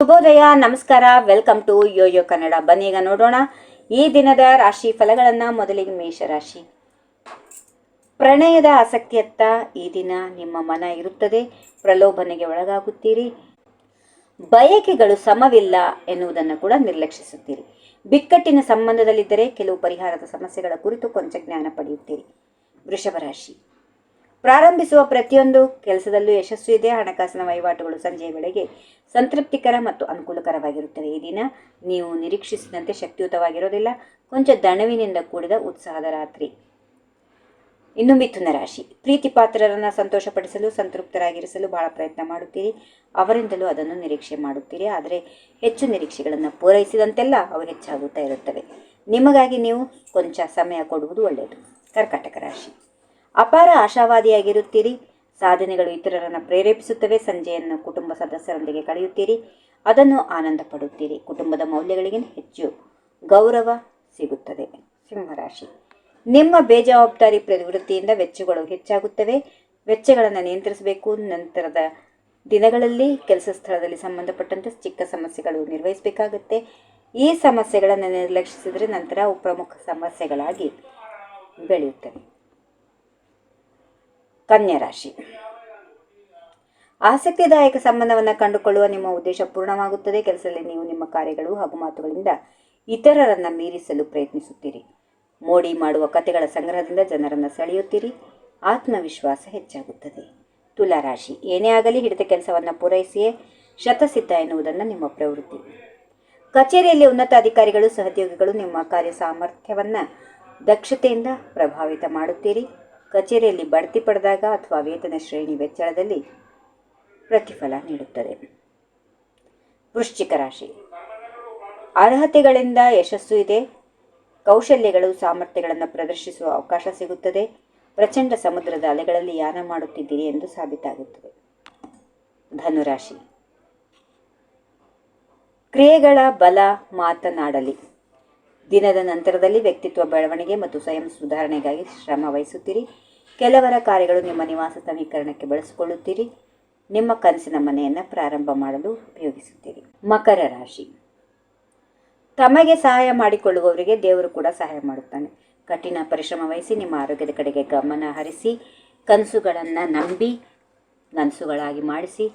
ಶುಭೋದಯ, ನಮಸ್ಕಾರ. Welcome to YoYo Kannada. ಬನ್ನೀಗ ನೋಡೋಣ ಈ ದಿನದ ರಾಶಿ ಫಲಗಳನ್ನ. ಮೊದಲಿಗೆ ಮೇಷರಾಶಿ. ಪ್ರಣಯದ ಆಸಕ್ತಿಯತ್ತ ಈ ದಿನ ನಿಮ್ಮ ಮನ ಇರುತ್ತದೆ. ಪ್ರಲೋಭನೆಗೆ ಒಳಗಾಗುತ್ತೀರಿ. ಬಯಕೆಗಳು ಸಮವಿಲ್ಲ ಎನ್ನುವುದನ್ನು ಕೂಡ ನಿರ್ಲಕ್ಷಿಸುತ್ತೀರಿ. ಬಿಕ್ಕಟ್ಟಿನ ಸಂಬಂಧದಲ್ಲಿದ್ದರೆ ಕೆಲವು ಪರಿಹಾರದ ಸಮಸ್ಯೆಗಳ ಕುರಿತು ಕೊಂಚ ಜ್ಞಾನ ಪಡೆಯುತ್ತೀರಿ. ವೃಷಭ ರಾಶಿ. ಪ್ರಾರಂಭಿಸುವ ಪ್ರತಿಯೊಂದು ಕೆಲಸದಲ್ಲೂ ಯಶಸ್ಸು ಇದೆ. ಹಣಕಾಸಿನ ವಹಿವಾಟುಗಳು ಸಂಜೆಯ ವೇಳೆಗೆ ಸಂತೃಪ್ತಿಕರ ಮತ್ತು ಅನುಕೂಲಕರವಾಗಿರುತ್ತವೆ. ಈ ದಿನ ನೀವು ನಿರೀಕ್ಷಿಸಿದಂತೆ ಶಕ್ತಿಯುತವಾಗಿರೋದಿಲ್ಲ. ಕೊಂಚ ದಣವಿನಿಂದ ಕೂಡಿದ ಉತ್ಸಾಹದ ರಾತ್ರಿ. ಇನ್ನು ಮಿಥುನ ರಾಶಿ. ಪ್ರೀತಿ ಪಾತ್ರರನ್ನು ಸಂತೋಷಪಡಿಸಲು, ಸಂತೃಪ್ತರಾಗಿರಿಸಲು ಬಹಳ ಪ್ರಯತ್ನ ಮಾಡುತ್ತೀರಿ. ಅವರಿಂದಲೂ ಅದನ್ನು ನಿರೀಕ್ಷೆ ಮಾಡುತ್ತೀರಿ. ಆದರೆ ಹೆಚ್ಚು ನಿರೀಕ್ಷೆಗಳನ್ನು ಪೂರೈಸಿದಂತೆಲ್ಲ ಅವು ಹೆಚ್ಚಾಗುತ್ತಾ ಇರುತ್ತವೆ. ನಿಮಗಾಗಿ ನೀವು ಕೊಂಚ ಸಮಯ ಕೊಡುವುದು ಒಳ್ಳೆಯದು. ಕರ್ಕಾಟಕ ರಾಶಿ. ಅಪಾರ ಆಶಾವಾದಿಯಾಗಿರುತ್ತೀರಿ. ಸಾಧನೆಗಳು ಇತರರನ್ನು ಪ್ರೇರೇಪಿಸುತ್ತವೆ. ಸಂಜೆಯನ್ನು ಕುಟುಂಬ ಸದಸ್ಯರೊಂದಿಗೆ ಕಳೆಯುತ್ತೀರಿ. ಅದನ್ನು ಆನಂದ ಪಡುತ್ತೀರಿ. ಕುಟುಂಬದ ಮೌಲ್ಯಗಳಿಗೆ ಹೆಚ್ಚು ಗೌರವ ಸಿಗುತ್ತದೆ. ಸಿಂಹರಾಶಿ. ನಿಮ್ಮ ಬೇಜವಾಬ್ದಾರಿ ಪ್ರವೃತ್ತಿಯಿಂದ ವೆಚ್ಚಗಳು ಹೆಚ್ಚಾಗುತ್ತವೆ. ವೆಚ್ಚಗಳನ್ನು ನಿಯಂತ್ರಿಸಬೇಕು. ನಂತರದ ದಿನಗಳಲ್ಲಿ ಕೆಲಸ ಸ್ಥಳದಲ್ಲಿ ಸಂಬಂಧಪಟ್ಟಂತೆ ಚಿಕ್ಕ ಸಮಸ್ಯೆಗಳು ನಿರ್ವಹಿಸಬೇಕಾಗುತ್ತೆ. ಈ ಸಮಸ್ಯೆಗಳನ್ನು ನಿರ್ಲಕ್ಷಿಸಿದರೆ ನಂತರ ಅವು ಪ್ರಮುಖ ಸಮಸ್ಯೆಗಳಾಗಿ ಬೆಳೆಯುತ್ತವೆ. ಕನ್ಯಾ ರಾಶಿ. ಆಸಕ್ತಿದಾಯಕ ಸಂಬಂಧವನ್ನು ಕಂಡುಕೊಳ್ಳುವ ನಿಮ್ಮ ಉದ್ದೇಶ ಪೂರ್ಣವಾಗುತ್ತದೆ. ಕೆಲಸದಲ್ಲಿ ನೀವು ನಿಮ್ಮ ಕಾರ್ಯಗಳು ಹಾಗೂ ಮಾತುಗಳಿಂದ ಇತರರನ್ನು ಮೀರಿಸಲು ಪ್ರಯತ್ನಿಸುತ್ತೀರಿ. ಮೋಡಿ ಮಾಡುವ ಕಥೆಗಳ ಸಂಗ್ರಹದಿಂದ ಜನರನ್ನು ಸೆಳೆಯುತ್ತೀರಿ. ಆತ್ಮವಿಶ್ವಾಸ ಹೆಚ್ಚಾಗುತ್ತದೆ. ತುಲಾ ರಾಶಿ. ಏನೇ ಆಗಲಿ ಹಿಡಿದ ಕೆಲಸವನ್ನು ಪೂರೈಸಿಯೇ ಶತಸಿದ್ಧ ಎನ್ನುವುದನ್ನು ನಿಮ್ಮ ಪ್ರವೃತ್ತಿ. ಕಚೇರಿಯಲ್ಲಿ ಉನ್ನತ ಅಧಿಕಾರಿಗಳು, ಸಹೋದ್ಯೋಗಿಗಳು ನಿಮ್ಮ ಕಾರ್ಯ ಸಾಮರ್ಥ್ಯವನ್ನು ದಕ್ಷತೆಯಿಂದ ಪ್ರಭಾವಿತ ಮಾಡುತ್ತೀರಿ. ಕಚೇರಿಯಲ್ಲಿ ಬಡ್ತಿ ಪಡೆದಾಗ ಅಥವಾ ವೇತನ ಶ್ರೇಣಿ ವೆಚ್ಚಳದಲ್ಲಿ ಪ್ರತಿಫಲ ನೀಡುತ್ತದೆ. ವೃಶ್ಚಿಕ ರಾಶಿ. ಅರ್ಹತೆಗಳಿಂದ ಯಶಸ್ಸು ಇದೆ. ಕೌಶಲ್ಯಗಳು, ಸಾಮರ್ಥ್ಯಗಳನ್ನು ಪ್ರದರ್ಶಿಸುವ ಅವಕಾಶ ಸಿಗುತ್ತದೆ. ಪ್ರಚಂಡ ಸಮುದ್ರದ ಅಲೆಗಳಲ್ಲಿ ಯಾನ ಮಾಡುತ್ತಿದ್ದೀರಿ ಎಂದು ಸಾಬೀತಾಗುತ್ತದೆ. ಧನುರಾಶಿ. ಕ್ರಿಯೆಗಳ ಬಲ ಮಾತನಾಡಲಿ. ದಿನದ ನಂತರದಲ್ಲಿ ವ್ಯಕ್ತಿತ್ವ ಬೆಳವಣಿಗೆ ಮತ್ತು ಸ್ವಯಂ ಸುಧಾರಣೆಗಾಗಿ ಶ್ರಮ ವಹಿಸುತ್ತೀರಿ. ಕೆಲವರ ಕಾರ್ಯಗಳು ನಿಮ್ಮ ನಿವಾಸ ನವೀಕರಣಕ್ಕೆ ಬಳಸಿಕೊಳ್ಳುತ್ತೀರಿ. ನಿಮ್ಮ ಕನಸಿನ ಮನೆಯನ್ನು ಪ್ರಾರಂಭ ಮಾಡಲು ಉಪಯೋಗಿಸುತ್ತೀರಿ. ಮಕರ ರಾಶಿ. ತಮಗೆ ಸಹಾಯ ಮಾಡಿಕೊಳ್ಳುವವರಿಗೆ ದೇವರು ಕೂಡ ಸಹಾಯ ಮಾಡುತ್ತಾನೆ. ಕಠಿಣ ಪರಿಶ್ರಮ ವಹಿಸಿ ನಿಮ್ಮ ಆರೋಗ್ಯದ ಕಡೆಗೆ ಗಮನ ಹರಿಸಿ. ಕನಸುಗಳನ್ನು ನಂಬಿ ನನಸುಗಳಾಗಿ ಮಾಡಿಸಿ.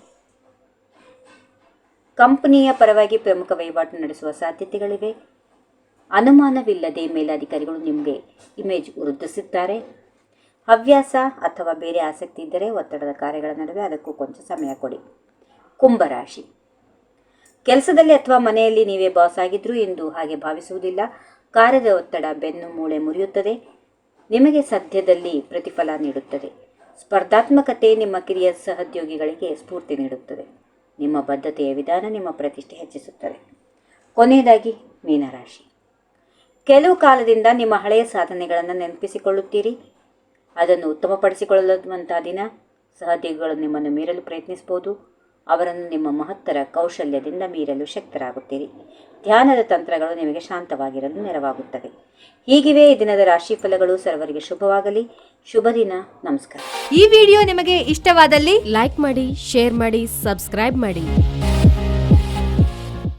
ಕಂಪನಿಯ ಪರವಾಗಿ ಪ್ರಮುಖ ವಹಿವಾಟು ನಡೆಸುವ ಸಾಧ್ಯತೆಗಳಿವೆ. ಅನುಮಾನವಿಲ್ಲದೆ ಮೇಲಧಿಕಾರಿಗಳು ನಿಮಗೆ ಇಮೇಜ್ ವೃದ್ಧಿಸುತ್ತಾರೆ. ಹವ್ಯಾಸ ಅಥವಾ ಬೇರೆ ಆಸಕ್ತಿ ಇದ್ದರೆ ಒತ್ತಡದ ಕಾರ್ಯಗಳ ನಡುವೆ ಅದಕ್ಕೂ ಕೊಂಚ ಸಮಯ ಕೊಡಿ. ಕುಂಭರಾಶಿ. ಕೆಲಸದಲ್ಲಿ ಅಥವಾ ಮನೆಯಲ್ಲಿ ನೀವೇ ಬಾಸ್ ಆಗಿದ್ರೂ ಎಂದು ಹಾಗೆ ಭಾವಿಸುವುದಿಲ್ಲ. ಕಾರ್ಯದ ಒತ್ತಡ ಬೆನ್ನು ಮೂಳೆ ಮುರಿಯುತ್ತದೆ. ನಿಮಗೆ ಸದ್ಯದಲ್ಲಿ ಪ್ರತಿಫಲ ನೀಡುತ್ತದೆ. ಸ್ಪರ್ಧಾತ್ಮಕತೆ ನಿಮ್ಮ ಕಿರಿಯ ಸಹೋದ್ಯೋಗಿಗಳಿಗೆ ಸ್ಫೂರ್ತಿ ನೀಡುತ್ತದೆ. ನಿಮ್ಮ ಬದ್ಧತೆಯ ವಿಧಾನ ನಿಮ್ಮ ಪ್ರತಿಷ್ಠೆ ಹೆಚ್ಚಿಸುತ್ತದೆ. ಕೊನೆಯದಾಗಿ ಮೀನರಾಶಿ. ಕೆಲವು ಕಾಲದಿಂದ ನಿಮ್ಮ ಹಳೆಯ ಸಾಧನೆಗಳನ್ನು ನೆನಪಿಸಿಕೊಳ್ಳುತ್ತೀರಿ. ಅದನ್ನು ಉತ್ತಮಪಡಿಸಿಕೊಳ್ಳುವಂಥ ದಿನ. ಸಹೋದ್ಯೋಗಿಗಳು ನಿಮ್ಮನ್ನು ಮೀರಲು ಪ್ರಯತ್ನಿಸಬಹುದು. ಅವರನ್ನು ನಿಮ್ಮ ಮಹತ್ತರ ಕೌಶಲ್ಯದಿಂದ ಮೀರಲು ಶಕ್ತರಾಗುತ್ತೀರಿ. ಧ್ಯಾನದ ತಂತ್ರಗಳು ನಿಮಗೆ ಶಾಂತವಾಗಿರಲು ನೆರವಾಗುತ್ತವೆ. ಹೀಗಿವೆ ಈ ದಿನದ ರಾಶಿ ಫಲಗಳು. ಸರ್ವರಿಗೆ ಶುಭವಾಗಲಿ. ಶುಭ ದಿನ. ನಮಸ್ಕಾರ. ಈ ವಿಡಿಯೋ ನಿಮಗೆ ಇಷ್ಟವಾದಲ್ಲಿ ಲೈಕ್ ಮಾಡಿ, ಶೇರ್ ಮಾಡಿ, ಸಬ್ಸ್ಕ್ರೈಬ್ ಮಾಡಿ.